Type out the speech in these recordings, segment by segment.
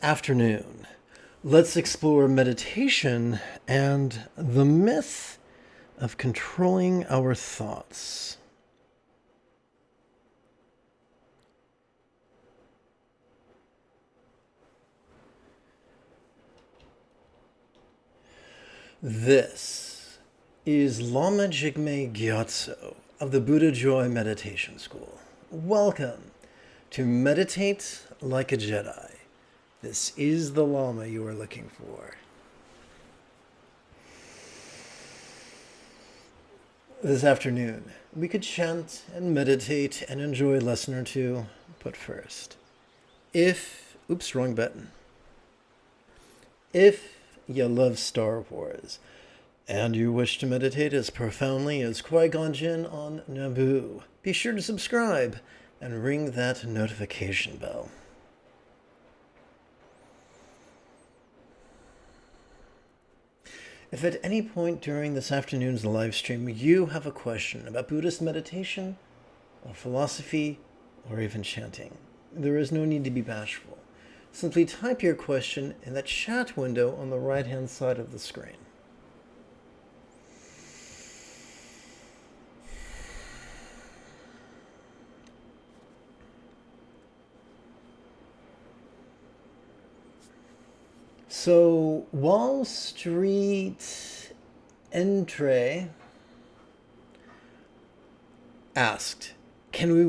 afternoon, let's explore meditation and the myth of controlling our thoughts. This is Lama Jigme Gyatso of the Buddha Joy Meditation School. Welcome to Meditate Like a Jedi. This is the Lama you are looking for. This afternoon, we could chant and meditate and enjoy a lesson or two, but first, wrong button. If you love Star Wars, and you wish to meditate as profoundly as Qui-Gon Jinn on Naboo, be sure to subscribe and ring that notification bell. If at any point during this afternoon's live stream you have a question about Buddhist meditation, or philosophy, or even chanting, there is no need to be bashful. Simply type your question in the chat window on the right-hand side of the screen. So, Wall Street Entree asked, can we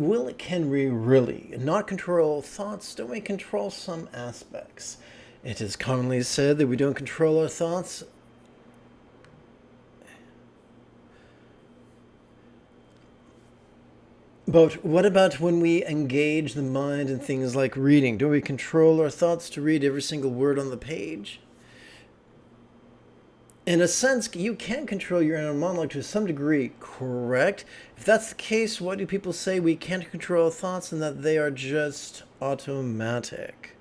really not control thoughts? Don't we control some aspects? It is commonly said that we don't control our thoughts. But what about when we engage the mind in things like reading? Do we control our thoughts to read every single word on the page? In a sense, you can control your inner monologue to some degree, correct? If that's the case, why do people say we can't control our thoughts and that they are just automatic?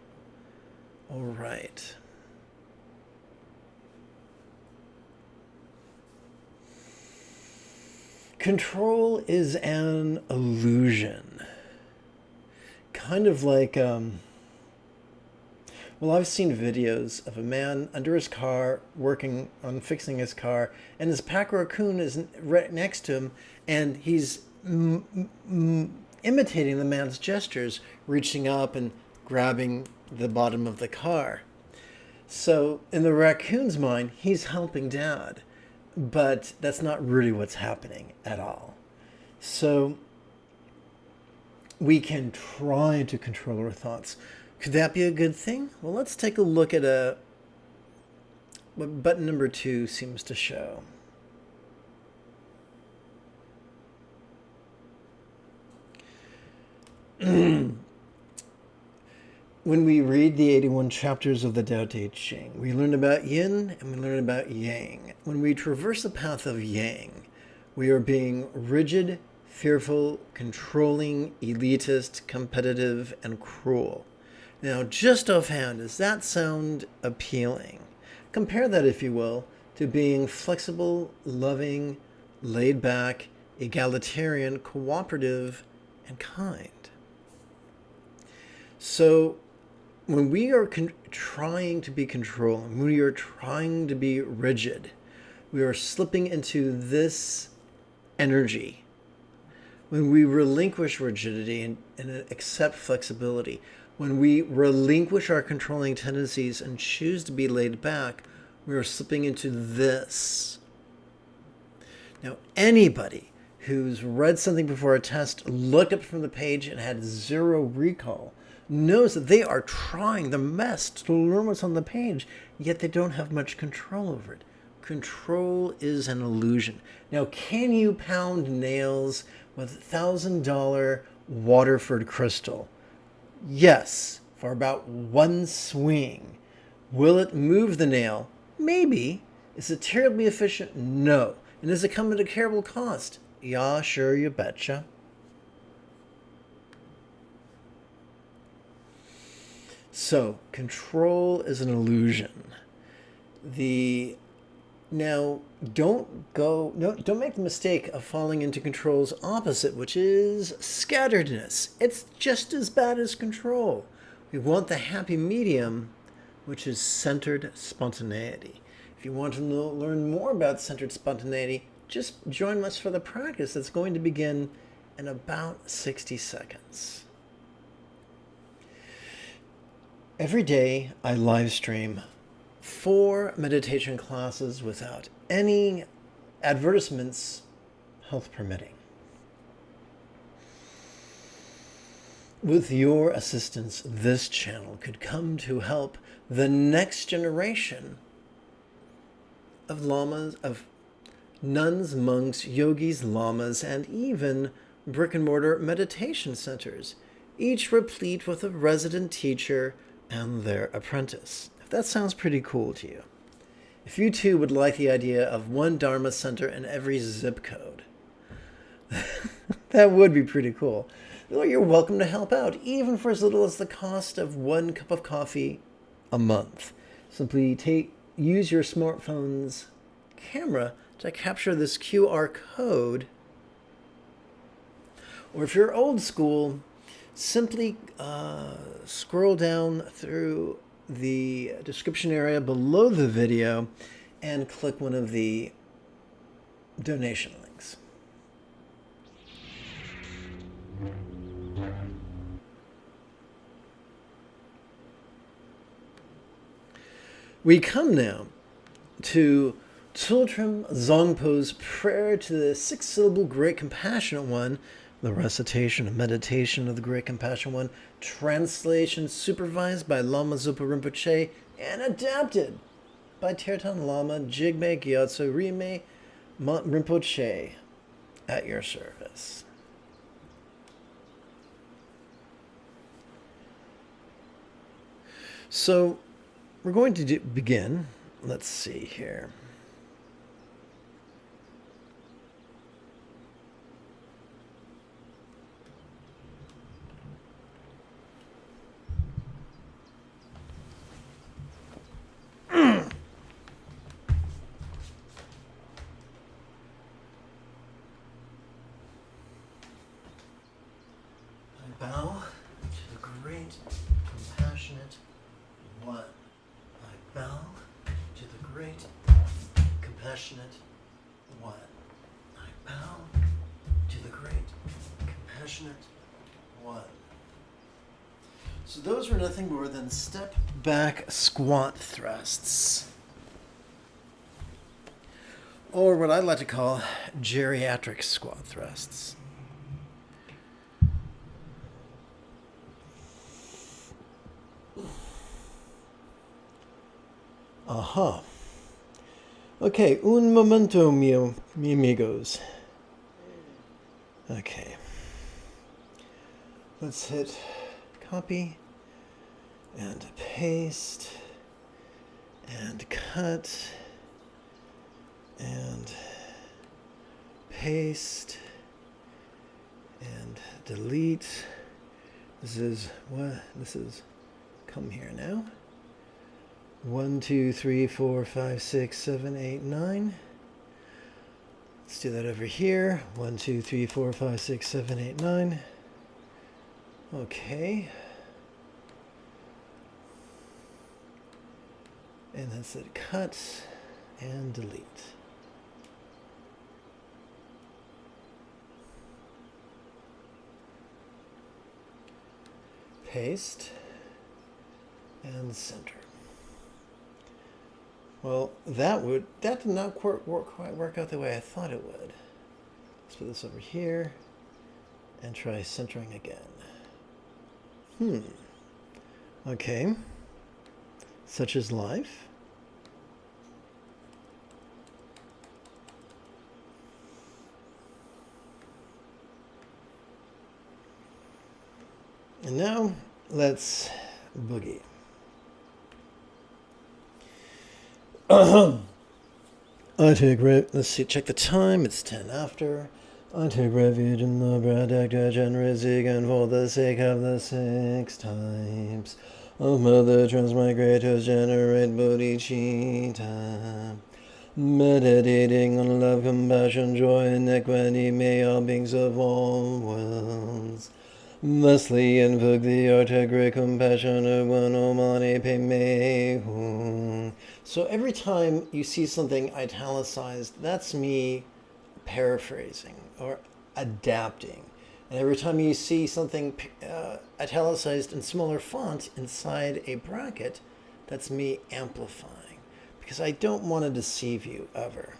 All right. Control is an illusion. Kind of like, I've seen videos of a man under his car working on fixing his car, and his pack raccoon is right next to him, and he's imitating the man's gestures, reaching up and grabbing the bottom of the car. So in the raccoon's mind, he's helping Dad. But that's not really what's happening at all. So we can try to control our thoughts. Could that be a good thing? Well, let's take a look at what button number 2 seems to show. When we read the 81 chapters of the Tao Te Ching, we learn about yin and we learn about yang. When we traverse the path of yang, we are being rigid, fearful, controlling, elitist, competitive, and cruel. Now, just offhand, does that sound appealing? Compare that, if you will, to being flexible, loving, laid back, egalitarian, cooperative, and kind. So, when we are trying to be controlling, when we are trying to be rigid, we are slipping into this energy. When we relinquish rigidity and accept flexibility, when we relinquish our controlling tendencies and choose to be laid back, we are slipping into this. Now, anybody who's read something before a test, looked up from the page, and had zero recall knows that they are trying their best to learn what's on the page, yet they don't have much control over it. Control is an illusion. Now, can you pound nails with $1,000 Waterford crystal? Yes, for about one swing. Will it move the nail? Maybe. Is it terribly efficient? No. And does it come at a terrible cost? Yeah, sure, you betcha. So, control is an illusion. Now, don't make the mistake of falling into control's opposite, which is scatteredness. It's just as bad as control. We want the happy medium, which is centered spontaneity. If you want to learn more about centered spontaneity, just join us for the practice that's going to begin in about 60 seconds. Every day I live stream 4 meditation classes without any advertisements, health permitting. With your assistance, this channel could come to help the next generation of lamas, of nuns, monks, yogis, lamas, and even brick-and-mortar meditation centers, each replete with a resident teacher and their apprentice. If that sounds pretty cool to you. If you too would like the idea of one Dharma center in every zip code, that would be pretty cool. Well, you're welcome to help out, even for as little as the cost of 1 cup of coffee a month. Simply use your smartphone's camera to capture this QR code. Or if you're old school, simply scroll down through the description area below the video and click one of the donation links. We come now to Tsultrim Zongpo's prayer to the 6-syllable Great Compassionate One, the recitation and meditation of the Great Compassionate One, translation supervised by Lama Zopa Rinpoche and adapted by Tertan Lama Jigme Gyatso Rime Rinpoche, at your service. So, we're going to begin. Let's see here. I bow to the great, compassionate One. I bow to the great, compassionate One. I bow to the great, compassionate One. So those were nothing more than step back squat thrusts, or what I like to call geriatric squat thrusts. Aha. Okay, un momento, mi amigos. Okay. Let's hit copy and paste and cut and paste and delete. This is what? This is come here now. 1, 2, 3, 4, 5, 6, 7, 8, 9. Let's do that over here. 1, 2, 3, 4, 5, 6, 7, 8, 9. Okay. And that's it. Cut and delete. Paste and center. Well, that did not quite work out the way I thought it would. Let's put this over here and try centering again. Okay. Such is life. And now let's boogie. I take let's see, check the time, it's 10 after. I take refuge in the product of generosity and for the sake of the 6 types of Mother Transmigrators generate bodhicitta. Meditating on love, compassion, joy, and equity, may all beings of all worlds Thusly invoke the art of great compassion of one Omani Padme Hum. So every time you see something italicized, that's me paraphrasing or adapting. And every time you see something italicized in smaller font inside a bracket, that's me amplifying. Because I don't want to deceive you ever.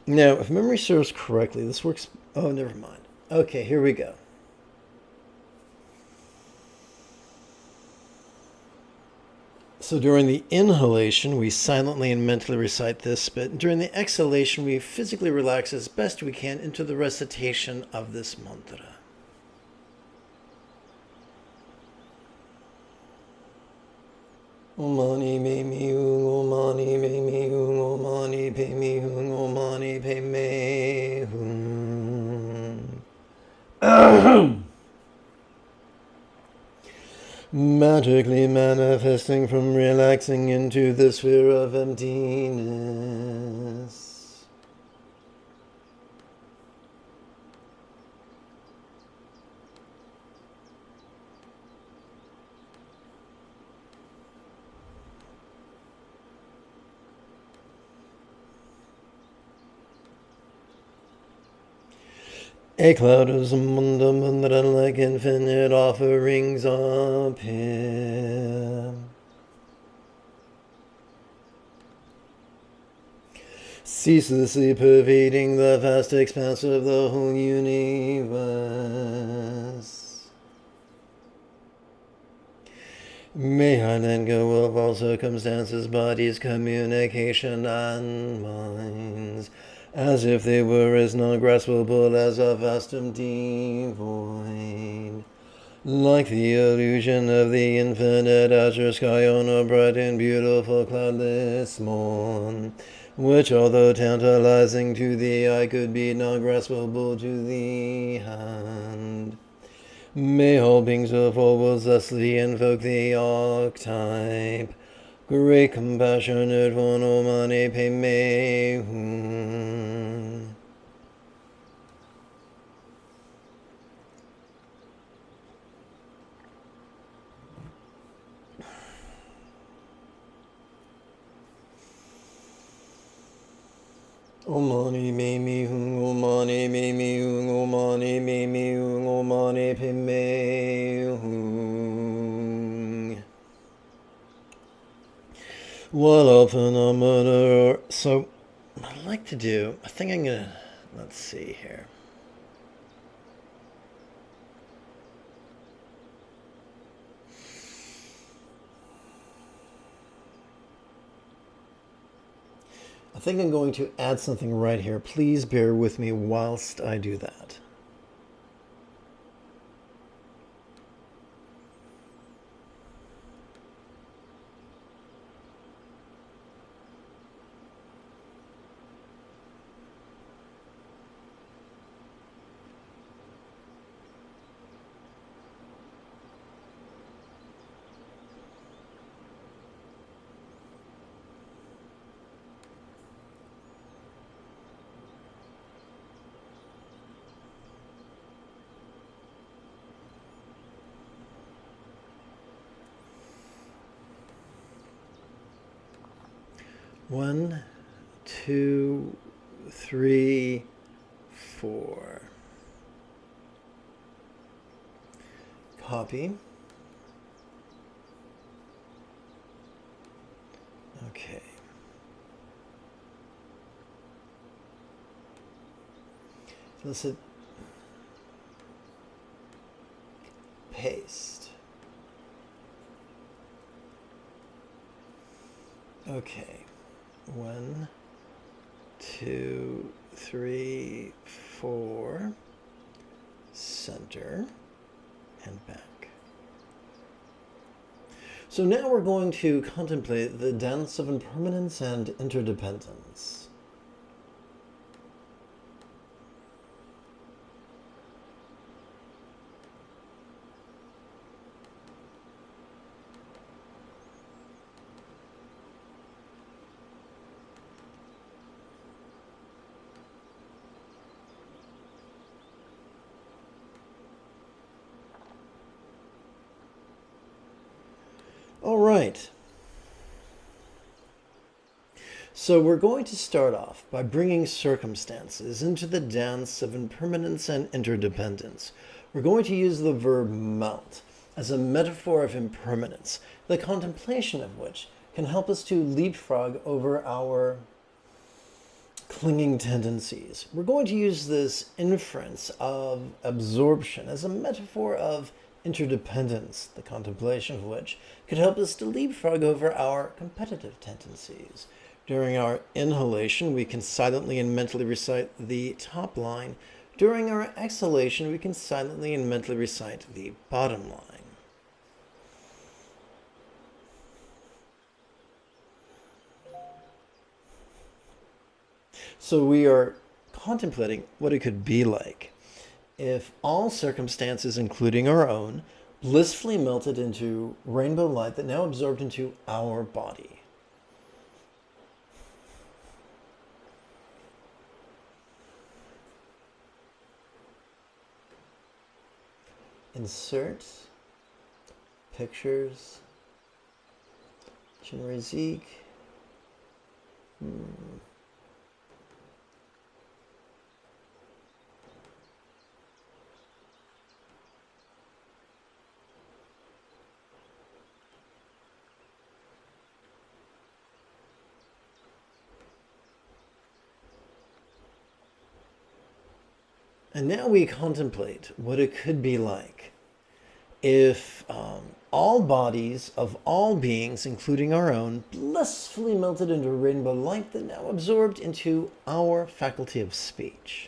Now, if memory serves correctly, this works. Oh, never mind. Okay, here we go. So during the inhalation, we silently and mentally recite this bit. During the exhalation, we physically relax as best we can into the recitation of this mantra. Omani me mi hung, omani me mi hung, omani pe mi hung, omani pe me hung. Magically manifesting from relaxing into the sphere of emptiness. A cloud of Zamunda Mundra like infinite offerings appear. Ceaselessly pervading the vast expanse of the whole universe. May I let go of all circumstances, bodies, communication, and minds, as if they were as non-graspable as a vast empty void, like the illusion of the infinite azure sky on a bright and beautiful cloudless morn, which, although tantalizing to the eye, could be non-graspable to the hand. May all beings of all worlds thusly invoke the archetype, great compassionate one Omani Padme Hum. Omani me mi hung, omani me mi hung, omani me mi hung, omani Padme Hum. What a phenomena. So, what I'd like to do, I think I'm gonna, let's see here. I think I'm going to add something right here. Please bear with me whilst I do that. One, two, three, four. Copy. Okay. Let's hit paste. Okay. 1, 2, 3, 4. Center and back. So now we're going to contemplate the dance of impermanence and interdependence. All right. So we're going to start off by bringing circumstances into the dance of impermanence and interdependence. We're going to use the verb melt as a metaphor of impermanence, the contemplation of which can help us to leapfrog over our clinging tendencies. We're going to use this inference of absorption as a metaphor of interdependence, the contemplation of which could help us to leapfrog over our competitive tendencies. During our inhalation, we can silently and mentally recite the top line. During our exhalation, we can silently and mentally recite the bottom line. So we are contemplating what it could be like if all circumstances, including our own, blissfully melted into rainbow light that now absorbed into our body. Insert pictures, Chinrizik. And now we contemplate what it could be like if all bodies of all beings, including our own, blissfully melted into rainbow light that now absorbed into our faculty of speech.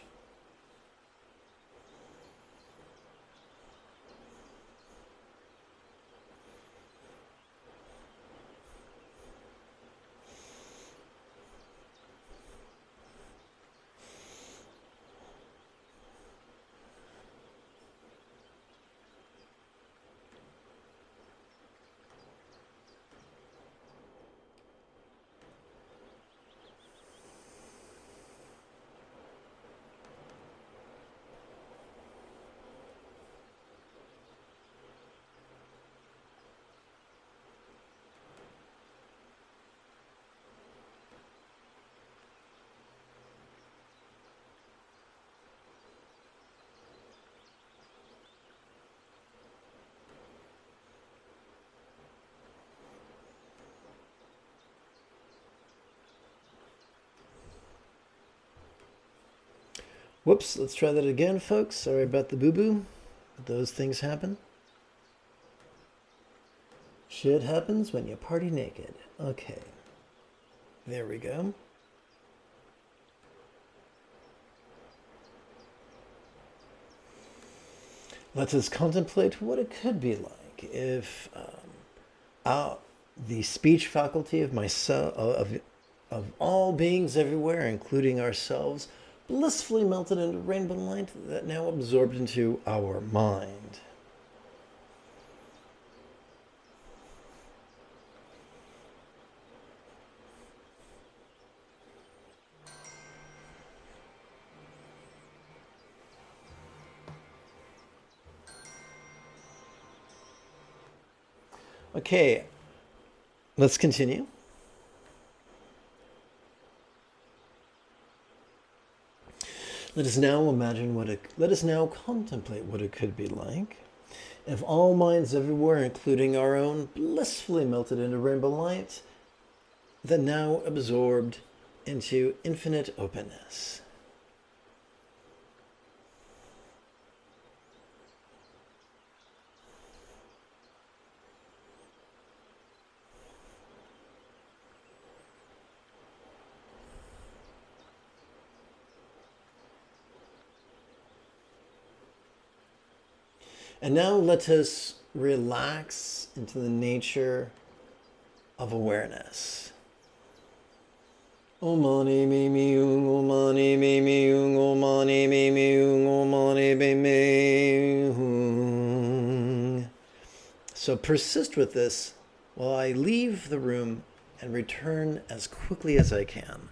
Whoops, let's try that again, folks. Sorry about the boo-boo. But those things happen. Shit happens when you party naked. Okay. There we go. Let us contemplate what it could be like if the speech faculty of myself, of all beings everywhere, including ourselves, blissfully melted into rainbow light that now absorbed into our mind. Okay, let's continue. Let us now contemplate what it could be like if all minds everywhere, including our own, blissfully melted into rainbow light that now absorbed into infinite openness. And now let us relax into the nature of awareness. Om mani me me om mani me me om mani me me om mani me me. So persist with this while I leave the room and return as quickly as I can.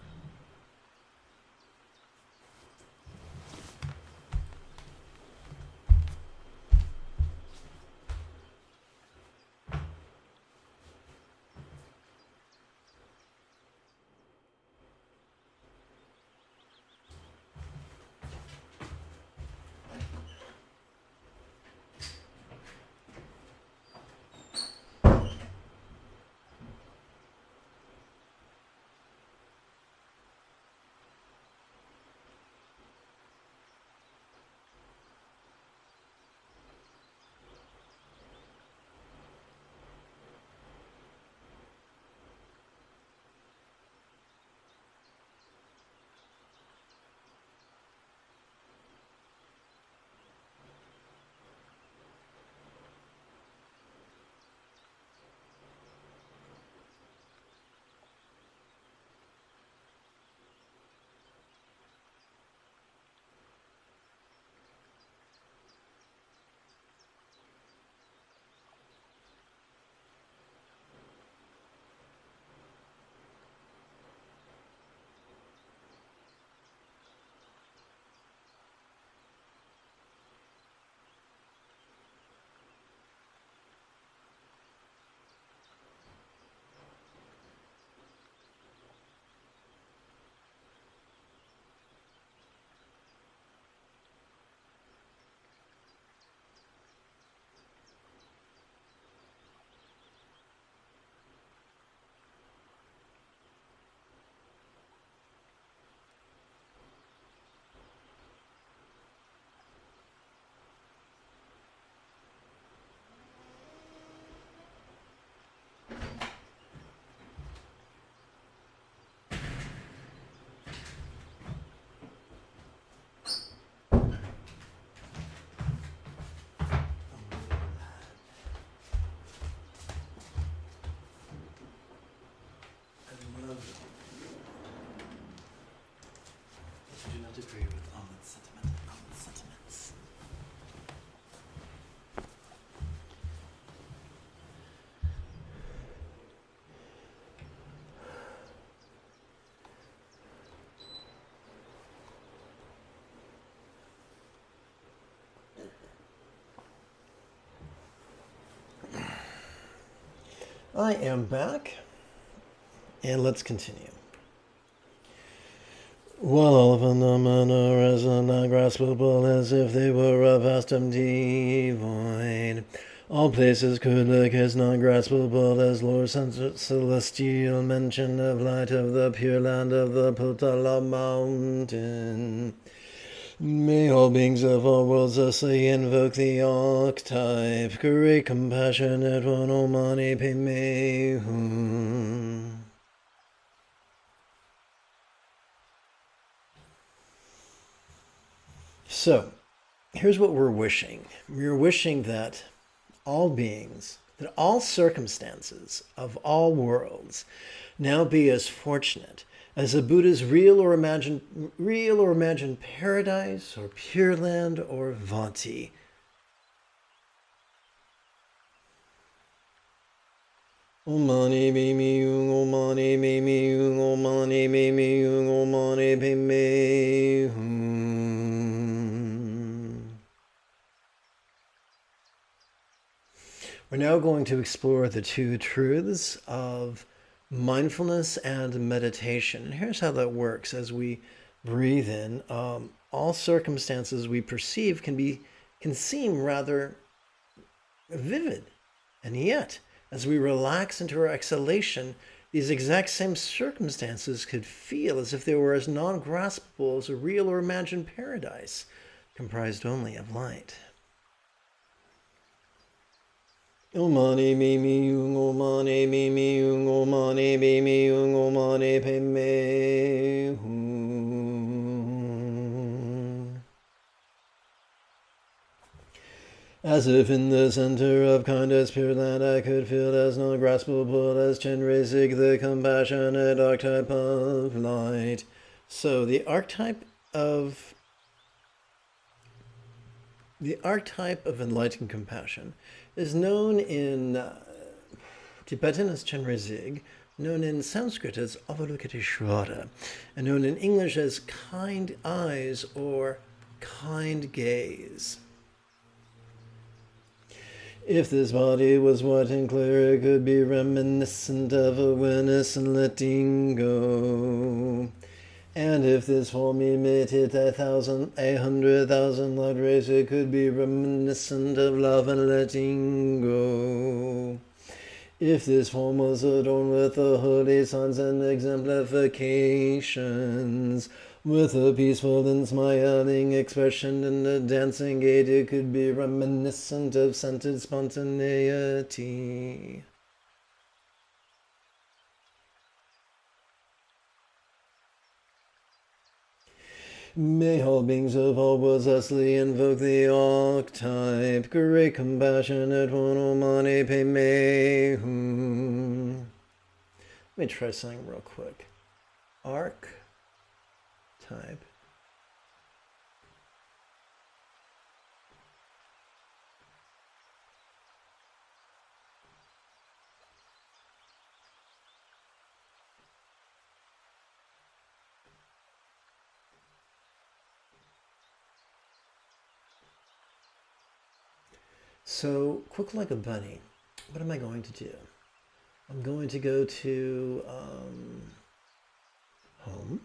agree with all that sentiment and all the sentiments. I am back, and let's continue. While all phenomena are as ungraspable as if they were of vast and divine, all places could look as non-graspable as Lord's celestial mention of light of the pure land of the Potala mountain. May all beings of all worlds thusly invoke the archetype, great compassionate one, O Mani Padme Hum. So, here's what we're wishing. We're wishing that all beings, that all circumstances of all worlds now be as fortunate as the Buddha's real or imagined paradise or pure land or Vanti. Om Mani Padme Hum, Om Mani Padme Hum, Om Mani Padme Hum, Om Mani Padme Hum. We're now going to explore the two truths of mindfulness and meditation. And here's how that works. As we breathe in, all circumstances we perceive can seem rather vivid. And yet, as we relax into our exhalation, these exact same circumstances could feel as if they were as non-graspable as a real or imagined paradise, comprised only of light. Om Mani Padme Hum, Om Mani Padme Hum, Om Mani Padme Hum, Om Mani Padme Hum. As if in the center of kindest pure land I could feel as non-graspable as Chenrezig, the compassionate archetype of light. So the archetype of enlightened compassion is known in Tibetan as Chenrezig, known in Sanskrit as Avalokiteshvara, and known in English as kind eyes or kind gaze. If this body was white and clear, it could be reminiscent of awareness and letting go. And if this form emitted 100,000 light rays, it could be reminiscent of love and letting go. If this form was adorned with the holy signs and exemplifications, with a peaceful and smiling expression and a dancing gait, it could be reminiscent of scented spontaneity. May all beings of all worlds thusly invoke the archetype, great compassionate one, O Mani Padme Hum. Let me try something real quick. Archetype. So, quick like a bunny, what am I going to do? I'm going to go to home.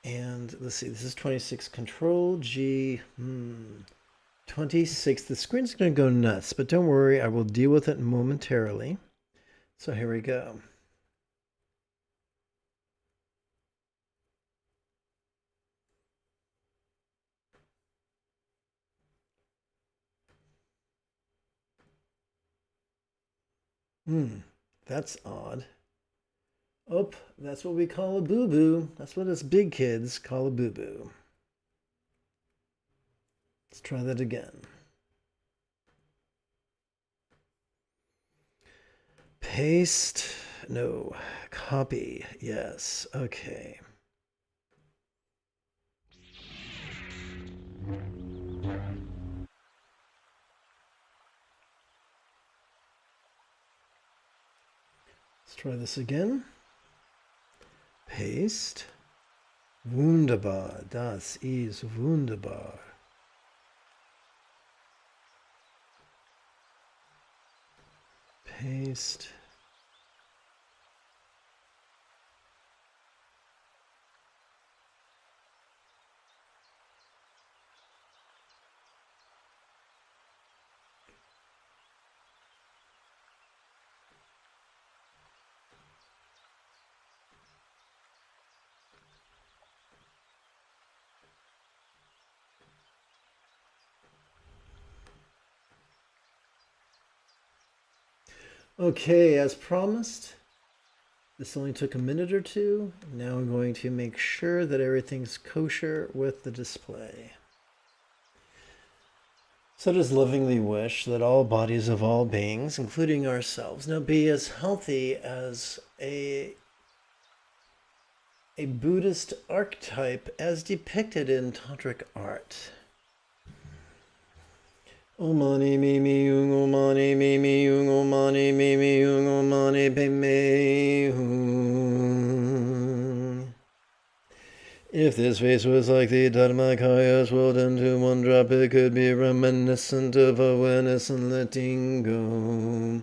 And let's see, this is 26, Control G, 26. The screen's going to go nuts, but don't worry, I will deal with it momentarily. So here we go. That's odd. Oh, that's what we call a boo-boo. That's what us big kids call a boo-boo. Let's try that again. Paste. No. Copy. Yes. Okay. Let's try this again. Paste. Wunderbar. Das ist wunderbar. Paste. Okay, as promised, this only took a minute or two. Now I'm going to make sure that everything's kosher with the display. So does lovingly wish that all bodies of all beings, including ourselves, now be as healthy as a Buddhist archetype as depicted in tantric art. Omani mimi yung omani mimi yung omani mimi yung omani peme hung. If this face was like the Dharmakaya swelled into one drop, it could be reminiscent of awareness and letting go.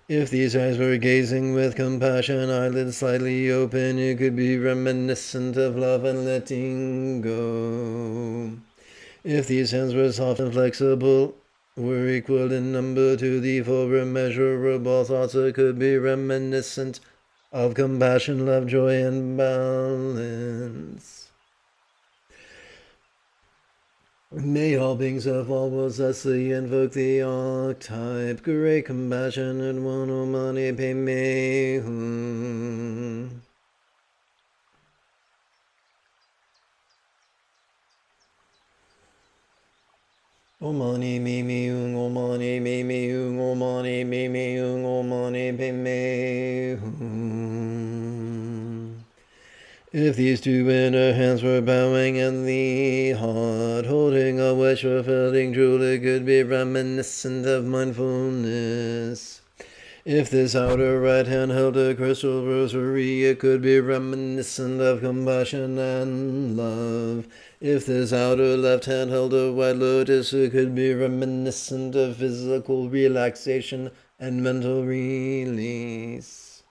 If these eyes were gazing with compassion, eyelids slightly open, it could be reminiscent of love and letting go. If these hands were soft and flexible, were equal in number to the four immeasurable thoughts, it could be reminiscent of compassion, love, joy, and balance. May all beings of all worlds thusly invoke the archetype, great compassionate one, Omani Padme Hum. Omani mimi yung omani mimi yung omani mimi yung omani padme hum. If these two inner hands were bowing and the heart holding a wish fulfilling jewel, it could be reminiscent of mindfulness. If this outer right hand held a crystal rosary, it could be reminiscent of compassion and love. If this outer left hand held a white lotus, it could be reminiscent of physical relaxation and mental release.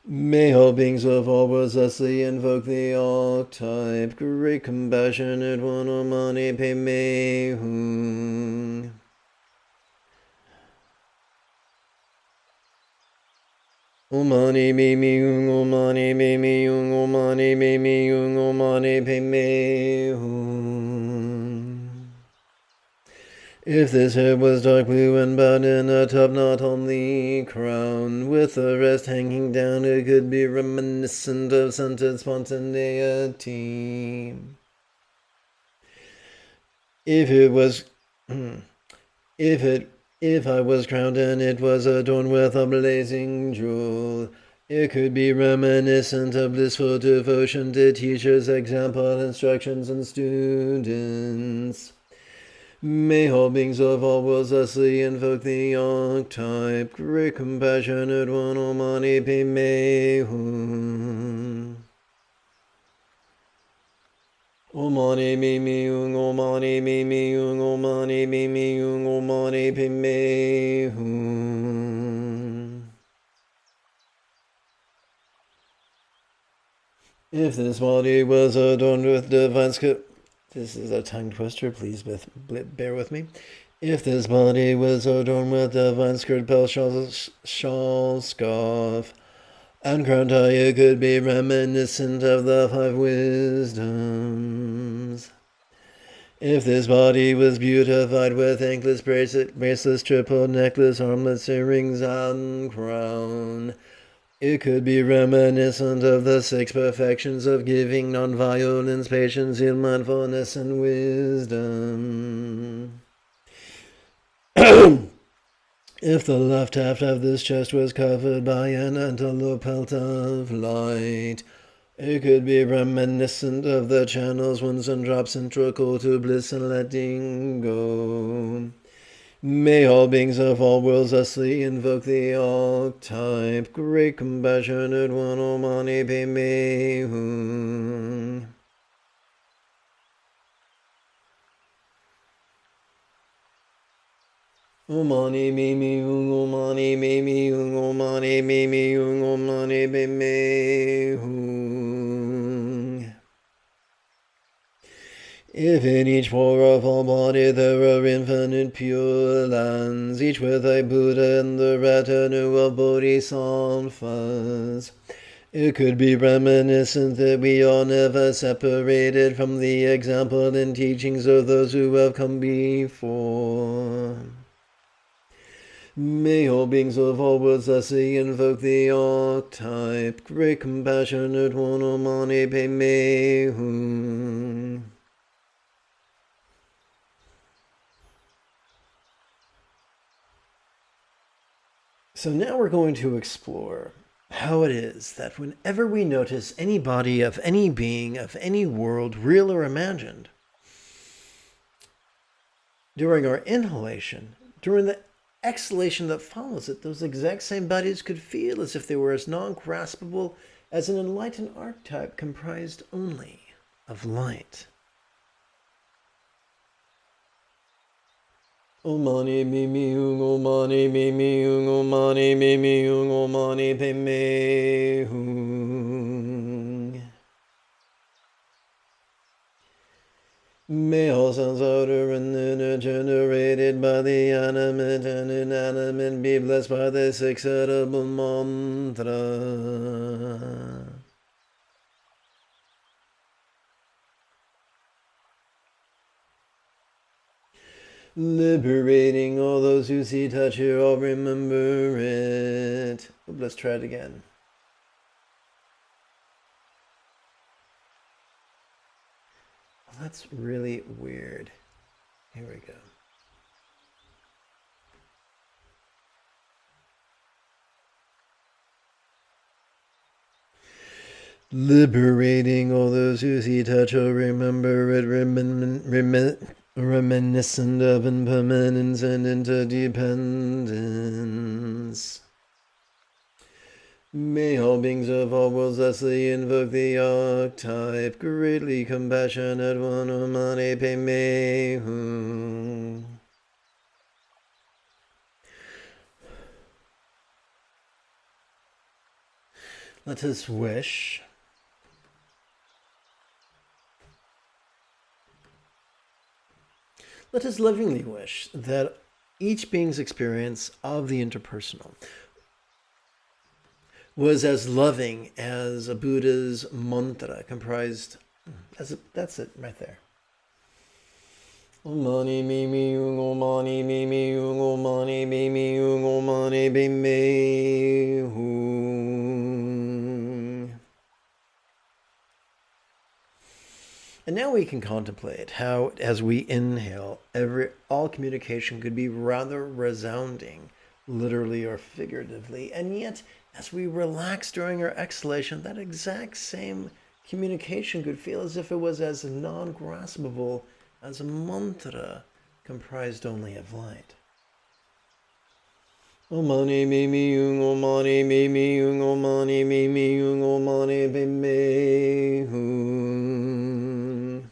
May all beings of all worlds thusly invoke the archetype, great compassionate one, Omani Padme Hum. Omani mimi yung omani mimi yung omani mimi yung omani padme hum. If this hair was dark blue and bound in a top knot on the crown, with the rest hanging down, it could be reminiscent of scented spontaneity. If I was crowned and it was adorned with a blazing jewel, it could be reminiscent of blissful devotion to teachers, example, instructions, and students. May all beings of all worlds thusly invoke the archetype, great compassionate one, Omani Padme Hum. Omani mimi yung omani mimi yung omani mimi yung omani padme hum. If this body was adorned with divine this is a tongue twister, please bear with me. If this body was adorned with divine skirt, pell, shawl, scarf, and crowned high, it could be reminiscent of the 5 wisdoms. If this body was beautified with anklets, bracelets, triple necklace, armlets, earrings, and crown, it could be reminiscent of the 6 perfections of giving, non-violence, patience, zeal, mindfulness, and wisdom. If the left half of this chest was covered by an antelope pelt of light, It could be reminiscent of the channels when sun drops integral to bliss and letting go. May all beings of all worlds thusly invoke the archetype, great compassionate one, Om Mani Padme Hum. Om Mani Padme Hum, Om Mani Padme Hum, Om Mani Padme Hum, Om Mani Padme Hum. If in each powerful body there are infinite pure lands, each with a Buddha and the retinue of bodhisattvas, it could be reminiscent that we are never separated from the example and teachings of those who have come before. May all beings of all worlds thusly invoke the archetype, great compassionate one, Om Mani Padme Hum. So now we're going to explore how it is that whenever we notice any body of any being of any world, real or imagined, during our inhalation, during the exhalation that follows it, those exact same bodies could feel as if they were as non-graspable as an enlightened archetype comprised only of light. Om Mani Padme Hum, Om Mani Padme Hum, Om Mani Padme Hum, Om Mani Padme Hum. May all sounds outer and inner generated by the animate and inanimate be blessed by this acceptable mantra. Liberating all those who see, touch, hear, all remember it. Let's try it again. That's really weird. Here we go. Liberating all those who see, touch, or remember it, reminiscent of impermanence and interdependence. May all beings of all worlds thusly invoke the archetype, greatly compassionate one, Om Mani Padme Hum. Let us wish let us lovingly wish that each being's experience of the interpersonal was as loving as a Buddha's mantra comprised, that's it right there. Om Mani Padme Hum, Om Mani Padme Hum, Om Mani Padme Hum, Om Mani Padme Hum. And now we can contemplate how, as we inhale, all communication could be rather resounding, literally or figuratively, and yet, as we relax during our exhalation, that exact same communication could feel as if it was as non-graspable as a mantra comprised only of light. Om Mani Padme Hum, Om Mani Padme Hum, Om Mani Padme Hum, Om Mani Padme Hum.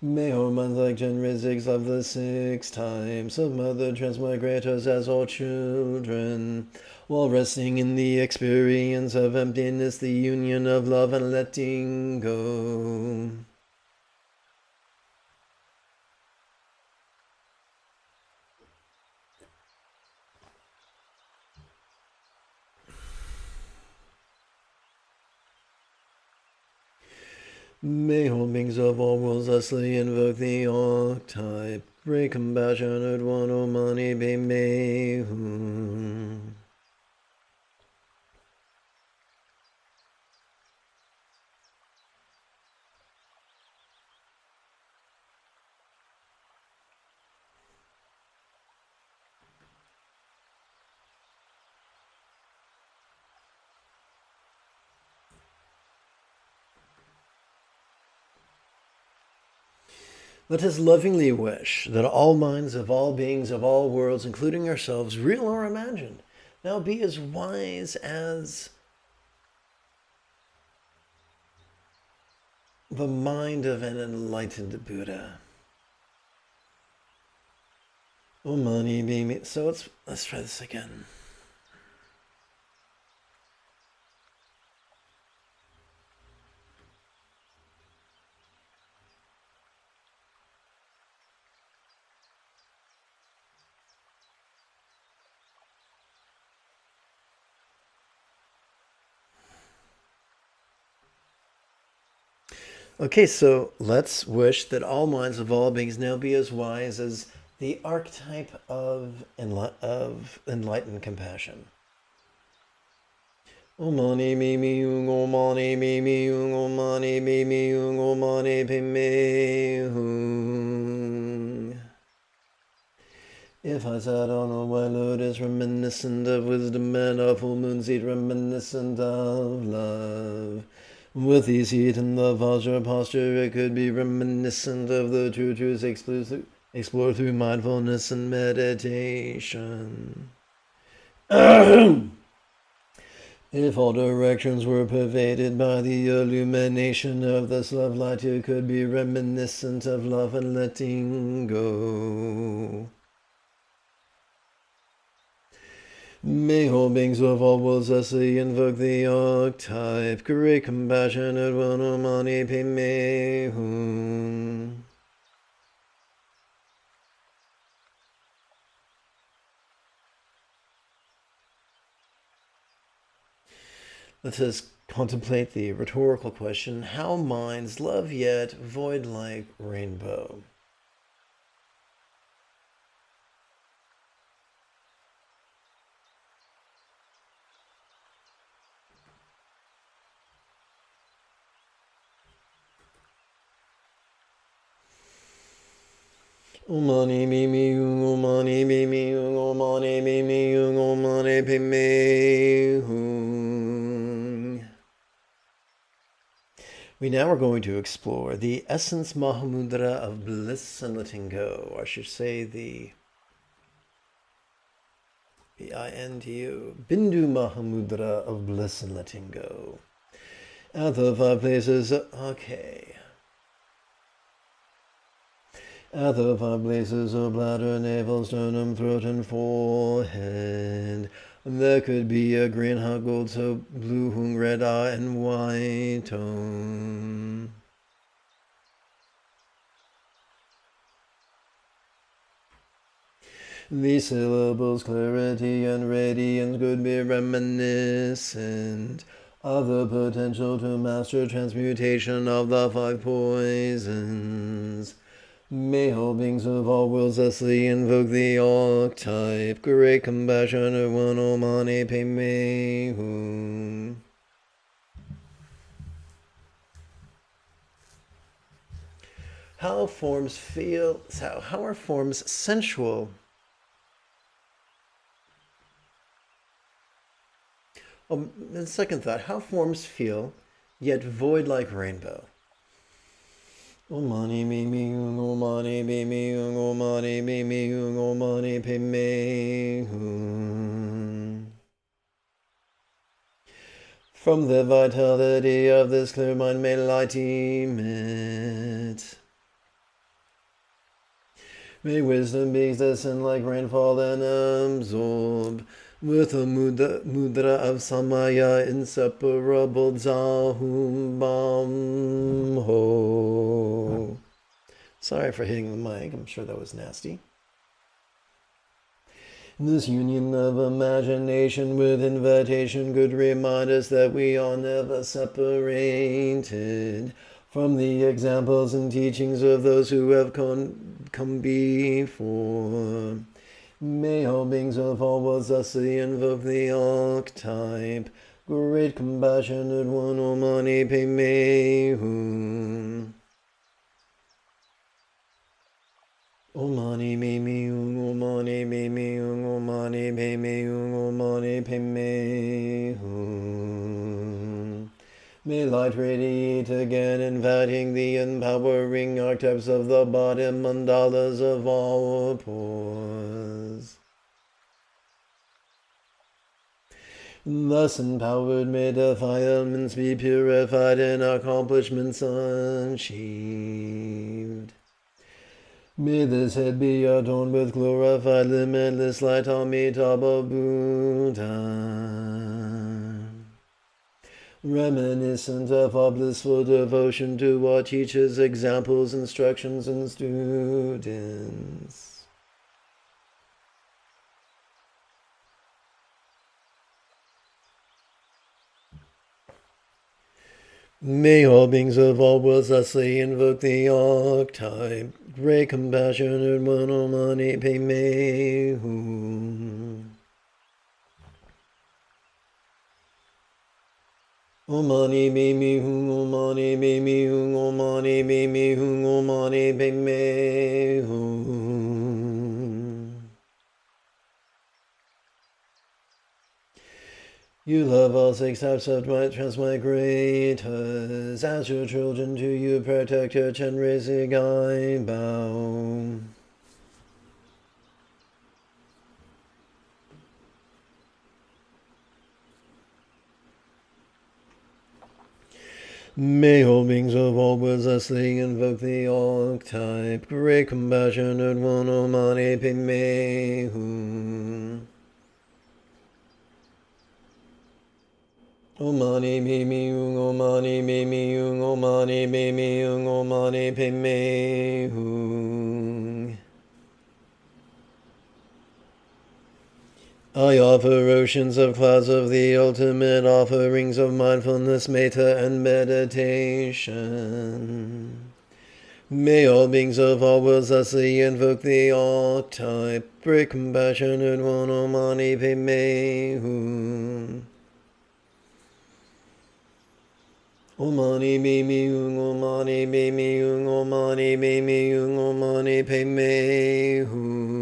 May our minds like generous of the 6 times of mother transmigrate us as all children, while resting in the experience of emptiness, the union of love and letting go. May all beings of all worlds thusly invoke the archetype, great compassionate one, Om Mani Padme Hum. Let us lovingly wish that all minds of all beings of all worlds, including ourselves, real or imagined, now be as wise as the mind of an enlightened Buddha. Omani Bimi. So let's try this again. Okay, so let's wish that all minds of all beings now be as wise as the archetype of enlightened compassion. Omani mimi yung omani mimi yung omani mimi yung omani pime hung. If I sat on a white lotus reminiscent of wisdom and a full moon seed reminiscent of love, with ease heat and the posture, it could be reminiscent of the true truths explored through mindfulness and meditation. If all directions were pervaded by the illumination of this love light, it could be reminiscent of love and letting go. May all beings of all worlds thusly invoke the archetype, great compassionate one, Omani Pime Hum. Let us contemplate the rhetorical question, how minds love yet void like rainbow. Omani mimi yung omani mimi yung omani mimi yung omani pime hung. We now are going to explore the essence Mahamudra of bliss and letting go. Or I should say the B-I-N-D-U, Bindu Mahamudra of bliss and letting go. At the 5 places, okay. At the 5 places of bladder, navel, sternum, throat, and forehead, there could be a green heart, gold soap, blue hung, red eye, and white tone. These syllables, clarity and radiance, could be reminiscent of the potential to master transmutation of the 5 poisons. May all beings of all worlds thusly invoke the archetype, great compassionate one, Omani Pime Hum. How are forms sensual? The second thought, how forms feel, yet void like rainbow. Omani mimi yung omani mimi yung omani mimi yung omani pime hung. From the vitality of this clear mind may light emit. May wisdom beings descend like rainfall and absorb with a mudra of samaya inseparable zahum bam ho. Sorry for hitting the mic, I'm sure that was nasty. This union of imagination with invitation could remind us that we are never separated from the examples and teachings of those who have come before. May all beings of all worlds thusly invoke the archetype, great compassionate one, Omani Pime Hum. Omani Mimi Yung, Omani Mimi Yung, Omani Pime Yung, Omani Pime Hum. May light radiate again, inviting the empowering archetypes of the body mandalas of our pores. Thus empowered, may defilements be purified and accomplishments achieved. May this head be adorned with glorified limitless light, Amitabha Buddha. Reminiscent of our blissful devotion to our teachers, examples, instructions, and students. May all beings of all worlds thusly invoke the archetype, great compassionate one, Om Mani Padme Hum. Om Mani Padme Hum, Om Mani Padme Hum, Om Mani Padme Hum, Om Mani Padme Hum. You love all 6 types of transmigrators. As your children, to you protect your Chenrezig I bow. May all beings of all worlds thusly invoke the archetype, great compassionate one, Om Mani Padme Hum. Om Mani Padme Hum, Om Mani Padme Hum, Om Mani Padme Hum, Om Mani Padme Hum. I offer oceans of clouds of the ultimate offerings of mindfulness, metta, and meditation. May all beings of all worlds thusly invoke the archetype, great compassionate one, Om Mani Padme Hum. Om Mani Padme Hum, Om Mani Padme Hum, Om Mani Padme Hum, Om Mani Padme Hum.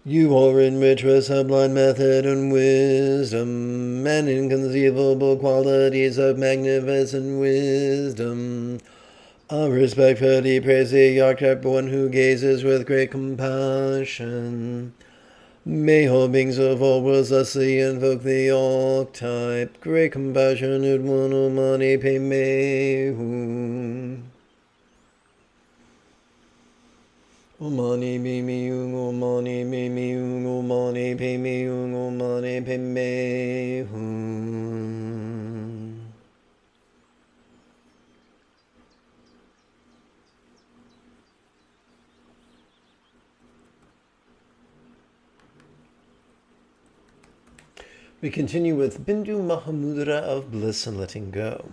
You are enriched with sublime method and wisdom, and inconceivable qualities of magnificent wisdom. I respectfully praise the archetype, one who gazes with great compassion. May all beings of all worlds thusly invoke the archetype, great compassionate one, Om Mani Padme Hum. Om Mani Padme Hum, Om Mani Padme Hum, Om Mani Padme Hum, Om Mani Padme Hum. We continue with Bindu Mahamudra of bliss and letting go.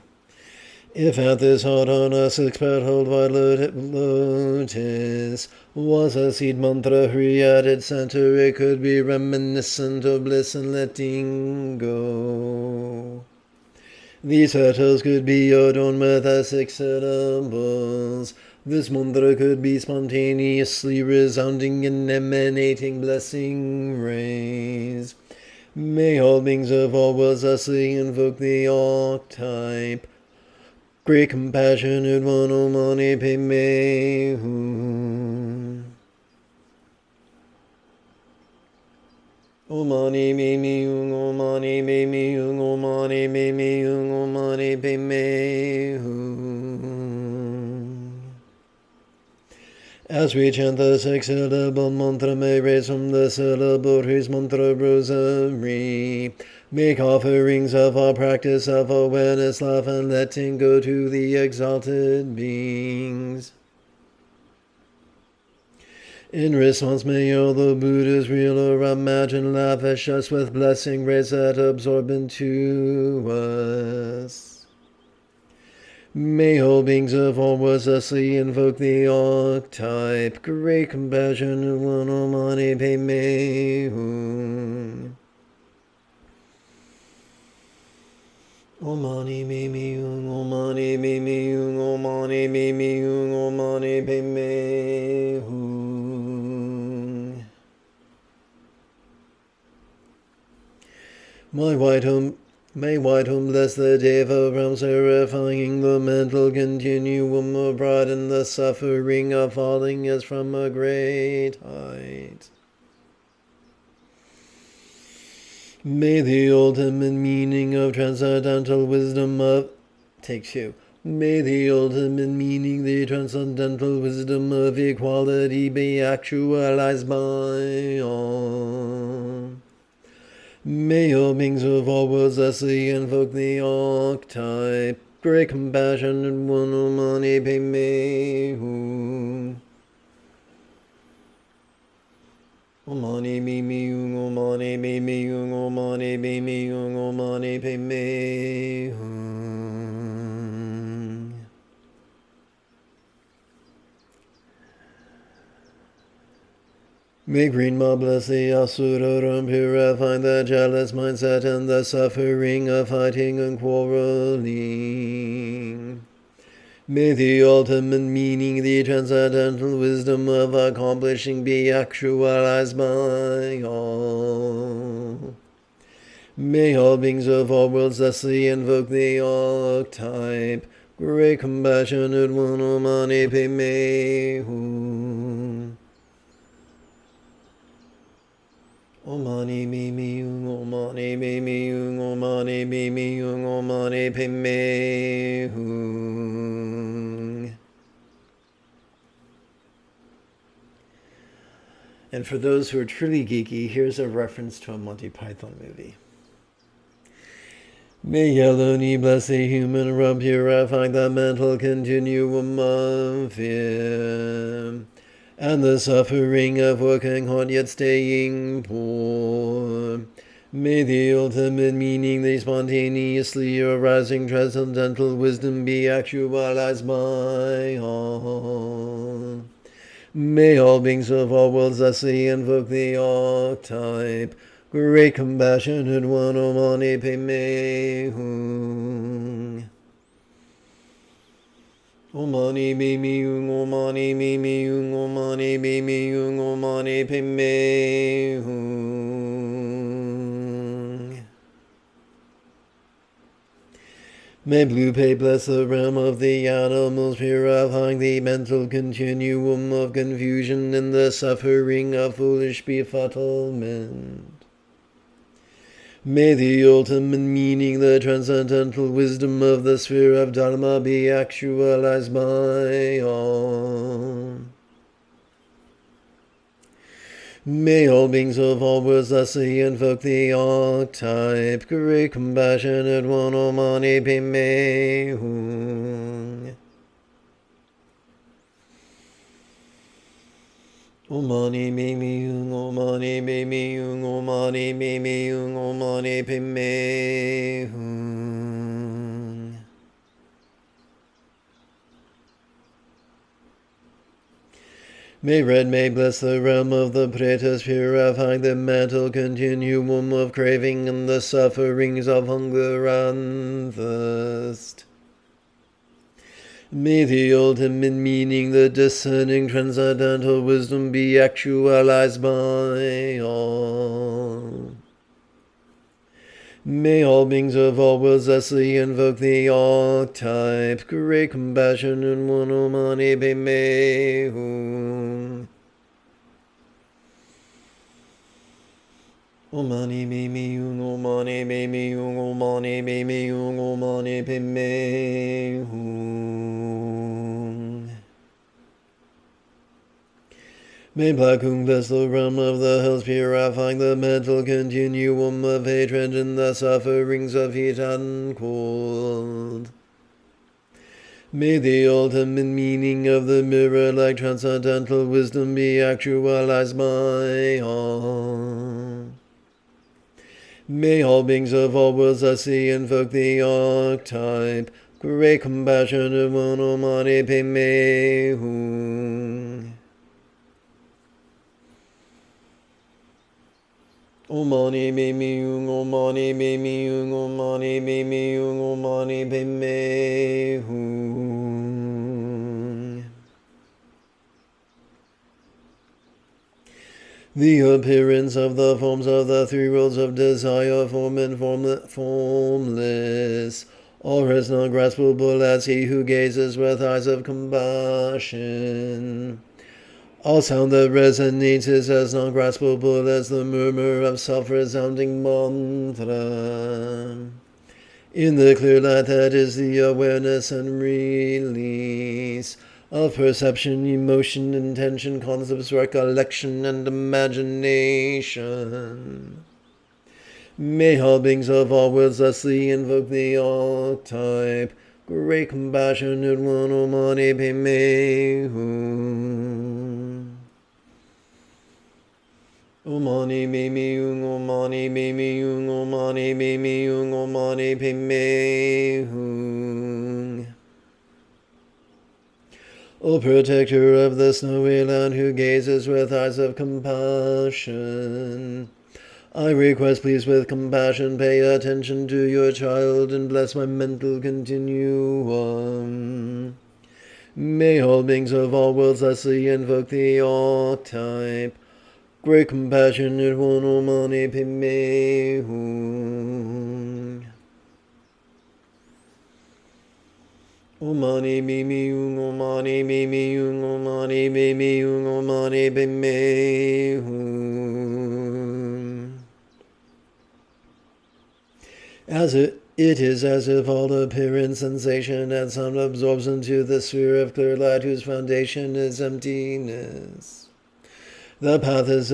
If at this heart on a 6-petaled white lotus was a seed mantra free at its center, it could be reminiscent of bliss and letting go. These petals could be adorned with the 6 syllables. This mantra could be spontaneously resounding and emanating blessing rays. May all beings of all worlds thusly invoke the archetype, great compassionate one, Om Mani Padme Hum. Om Mani Padme Hum, Om Mani Padme Hum, Om Mani Padme Hum, Om Mani Padme Hum. As we chant the 6-syllable mantra, may raise from the syllable trees mantra rosary. Make offerings of our practice of awareness, love, and letting go to the exalted beings. In response, may all the Buddhas, real or imagined, lavish us with blessing rays that absorb into us. May all beings of all worlds thusly invoke the archetype, great compassion, one, Om Mani Padme Hum. Om Mani Padme Hum, Om Mani Padme Hum, Om Mani Padme Hum, Om Mani Padme Hum. May white home bless the Deva from purifying the mental continuum of pride and the suffering of falling as from a great height. May the ultimate meaning of transcendental wisdom of... Take two. May the ultimate meaning, the transcendental wisdom of equality be actualized by all. May all beings of all worlds thusly invoke the archetype, great compassion and one Omani Padme Hum. Omani Padme Hum, Omani Padme Hum, Omani Padme Hum, Omani Padme Hum. May green ma bless the Asurorum, purifying the jealous mindset and the suffering of fighting and quarreling. May the ultimate meaning, the transcendental wisdom of accomplishing be actualized by all. May all beings of all worlds thusly invoke the archetype, great compassionate one Omani Padme Hum. Omani Padme Hum, Omani Padme Hum, Omani Padme Hum, Omani Padme Hum. And for those who are truly geeky, here's a reference to a Monty Python movie. May Yeloni bless the human rub, purifying the mental continuum of fear and the suffering of working hard yet staying poor. May the ultimate meaning, the spontaneously arising transcendental wisdom be actualized by all. May all beings of all worlds thusly invoke the archetype, great compassionate one Omani Padme Hum. Omani Padme Hum, Omani Padme Hum, Omani Padme Hum, Omani Padme Hum. May Blue Pay bless the realm of the animals, purifying the mental continuum of confusion and the suffering of foolish befuddlement. May the ultimate meaning, the transcendental wisdom of the sphere of Dharma be actualized by all. May all beings of all worlds thusly invoke the archetype, great compassionate one Omani Padme Hum. Omani Padme Hum, Omani Padme Hum, Omani Padme Hum, Omani Padme Hum. May red may bless the realm of the pretas, purifying the mental continuum of craving and the sufferings of hunger and thirst. May the ultimate meaning, the discerning transcendental wisdom be actualized by all. May all beings of all worlds thusly invoke the archetype, great compassionate one Omani Padme Hum. Omani Padme Hum, Omani Padme Hum, Omani Padme Hum, Omani Padme Hum. May Black Hum bless the realm of the hills, purifying the mental continuum of hatred and the sufferings of heat and cold. May the ultimate meaning of the mirror-like transcendental wisdom be actualized by all. May all beings of all worlds thusly invoke the archetype, great compassionate one Omani Padme Hum. Omani Padme Hum, Omani Padme Hum, Omani Padme Hum, Omani Padme Hum. The appearance of the forms of the three worlds of desire, form and formless, or as non-graspable as he who gazes with eyes of compassion. All sound that resonates is as non-graspable as the murmur of self-resounding mantra. In the clear light that is the awareness and release of perception, emotion, intention, concepts, recollection, and imagination. May all beings of all worlds thusly invoke the archetype, great compassionate one, Om Mani Padme Hum. Om Mani Padme Hum, Om Mani Padme Hum, Om Mani Padme Hum, Om Mani Padme Hum. O protector of the snowy land who gazes with eyes of compassion, I request please with compassion pay attention to your child and bless my mental continuum. May all beings of all worlds thusly invoke the archetype, great compassionate one, Om Mani Padme Hum. Om Mani Padme Hum, Om Mani Padme Hum, Om Mani Padme Hum, Om Mani Padme Hum. It is as if all appearance, sensation, and sound absorbs into the sphere of clear light whose foundation is emptiness. The path is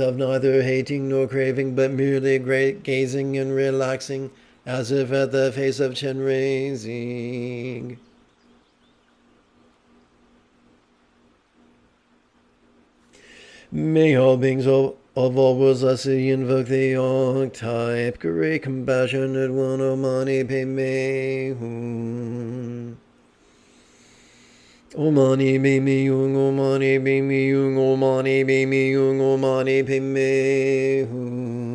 of neither hating nor craving, but merely great gazing and relaxing, as if at the face of Chenrezig. May all beings of all worlds thusly invoke the archetype, great compassionate one, Om Mani Padme Hum. Om Mani Padme Hum, Om Mani Padme Hum, Om Mani Padme Hum, Om Mani Padme Hum.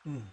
Mm.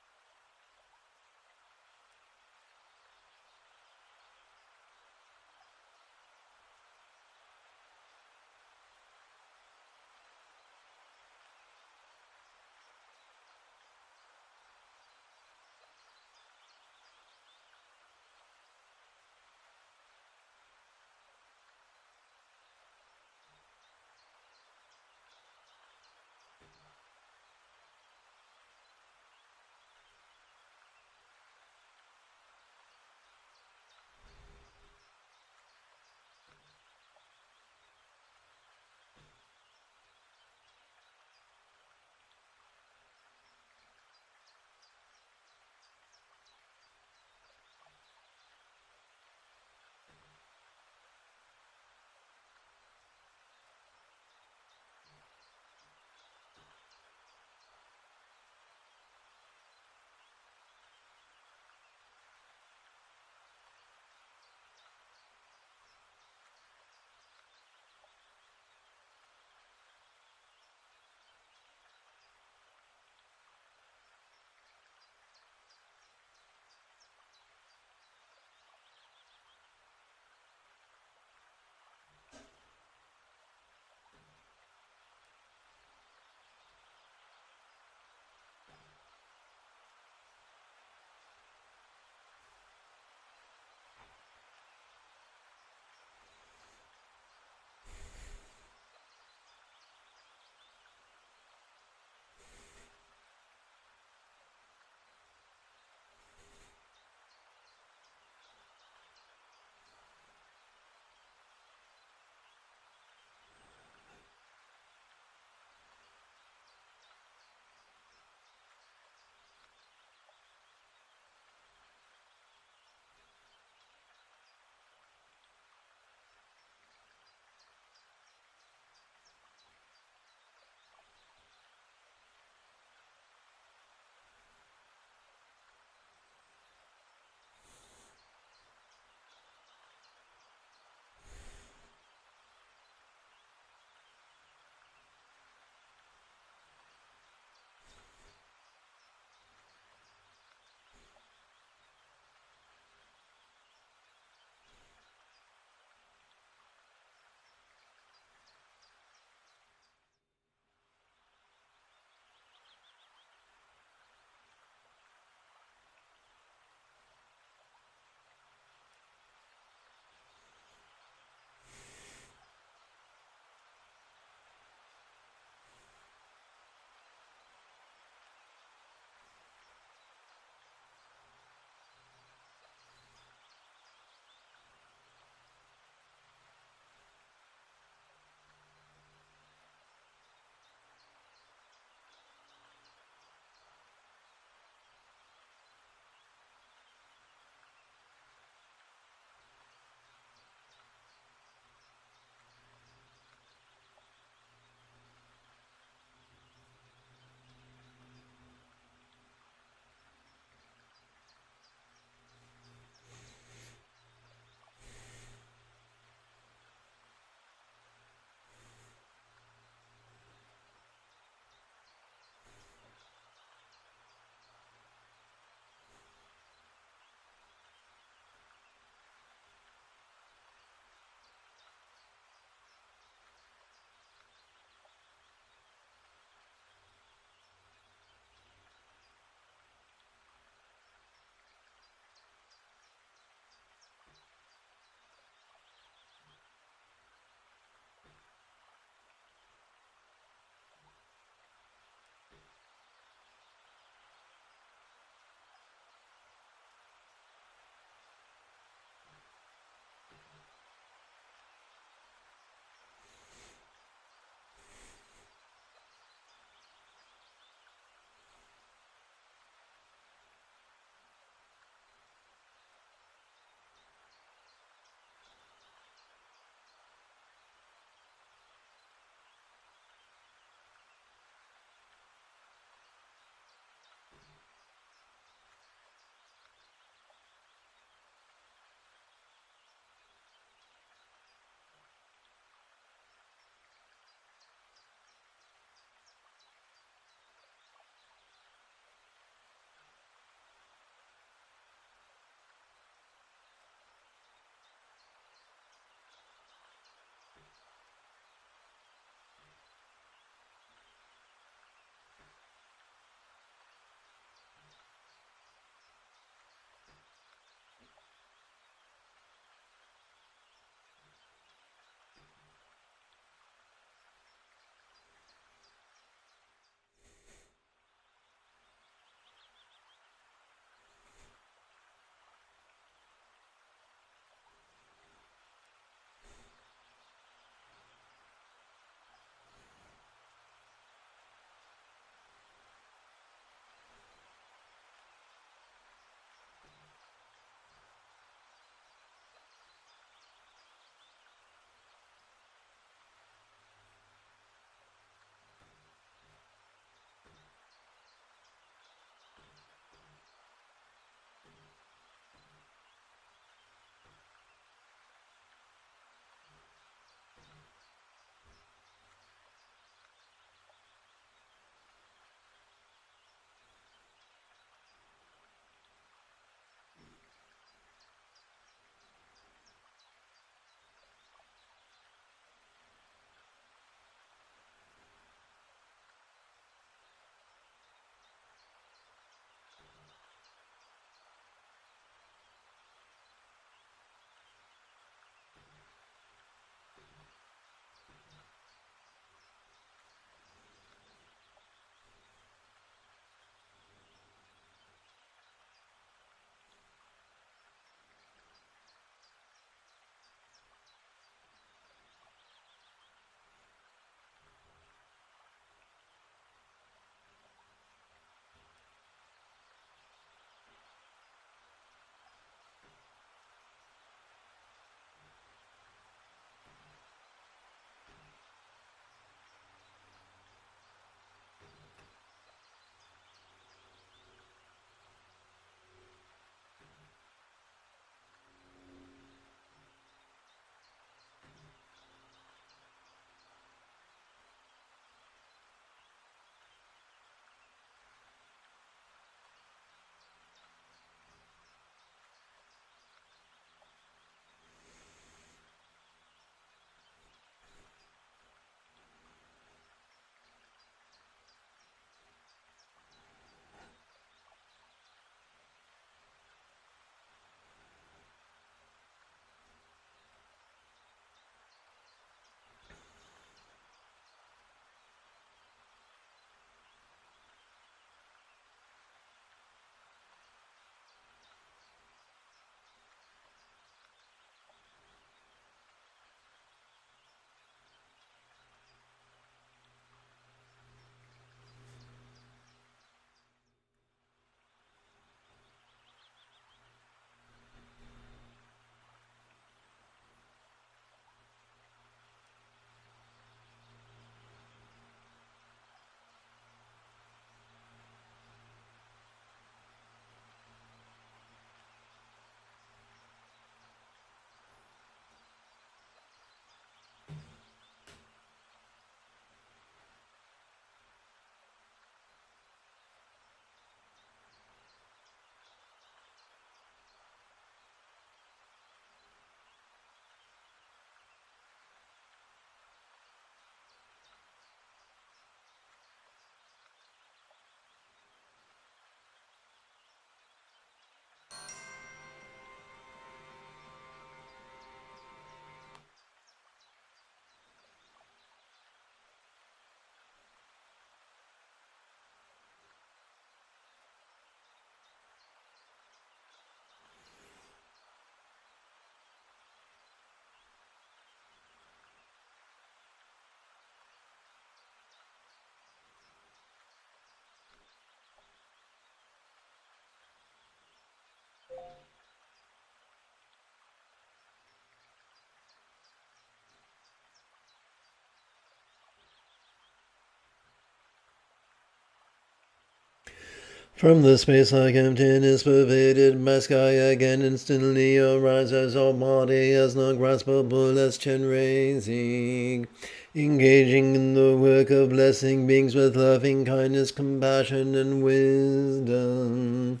From the space like emptiness pervaded by sky again, instantly arises all body as not graspable as Chen raising. Engaging in the work of blessing beings with loving kindness, compassion, and wisdom.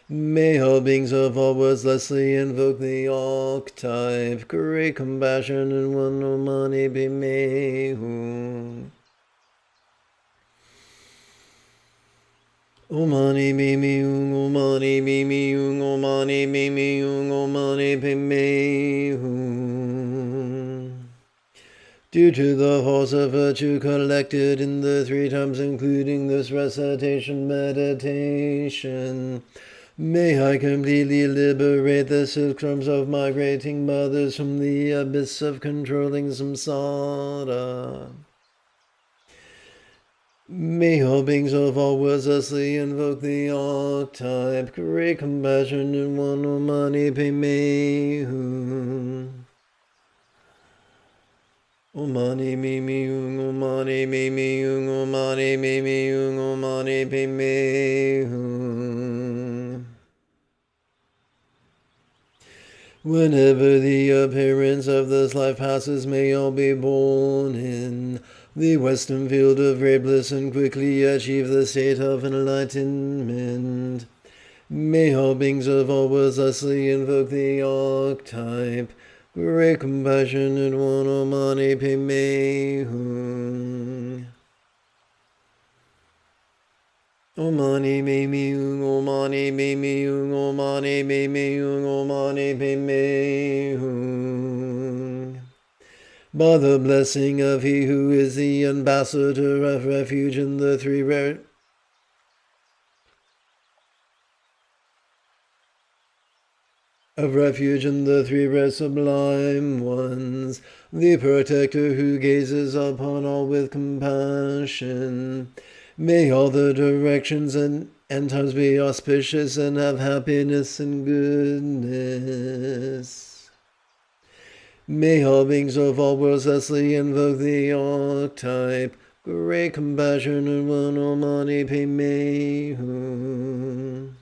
May all beings of all worlds lessly invoke the archetype, great compassion and one Omani be Mehu. Omani mimi ung, omani mimi ung, omani mimi ung, omani be Mehu. Due to the force of virtue collected in the 3 times, including this recitation meditation, may I completely liberate the silkworms of migrating mothers from the abyss of controlling samsara. May all beings of all worlds thusly invoke the archetype, great compassion and one Omani be Mehu. Omani mimi ung, omani mimi ung, omani mimi ung, omani be Mehu. Whenever the appearance of this life passes, may all be born in the western field of great bliss and quickly achieve the state of enlightenment. May all beings of all worlds thusly invoke the archetype, great compassion and one Omani be Mehu. Omani mimi ung, omani mimi ung, omani mimi ung, omani be Mehu. By the blessing of he who is the ambassador of refuge in the 3 rare sublime ones, the protector who gazes upon all with compassion. May all the directions and times be auspicious and have happiness and goodness. May all beings of all worlds thusly invoke the archetype, great compassion and one Omani be Mehu.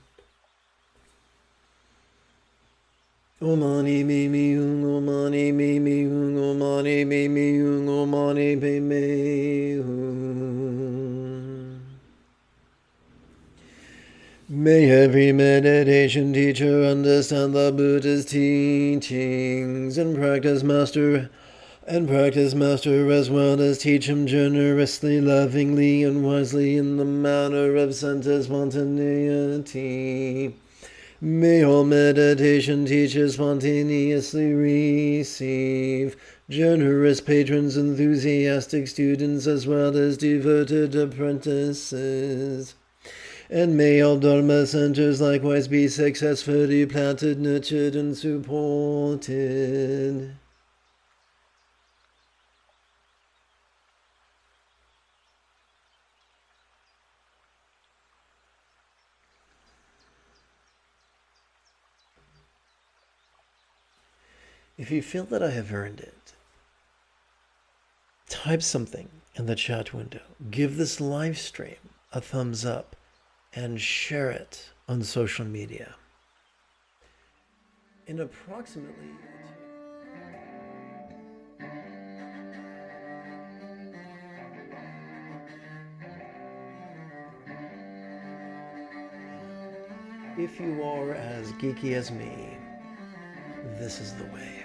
Omani mimi ung, omani mimi ung, omani mimi ung, omani be Mehu. May every meditation teacher understand the Buddha's teachings and practice master as well as teach him generously, lovingly, and wisely in the manner of center spontaneity. May all meditation teachers spontaneously receive generous patrons, enthusiastic students, as well as devoted apprentices. And may all Dharma centers likewise be successfully planted, nurtured, and supported. If you feel that I have earned it, type something in the chat window. Give this live stream a thumbs up and share it on social media. In approximately if you are as geeky as me, this is the way.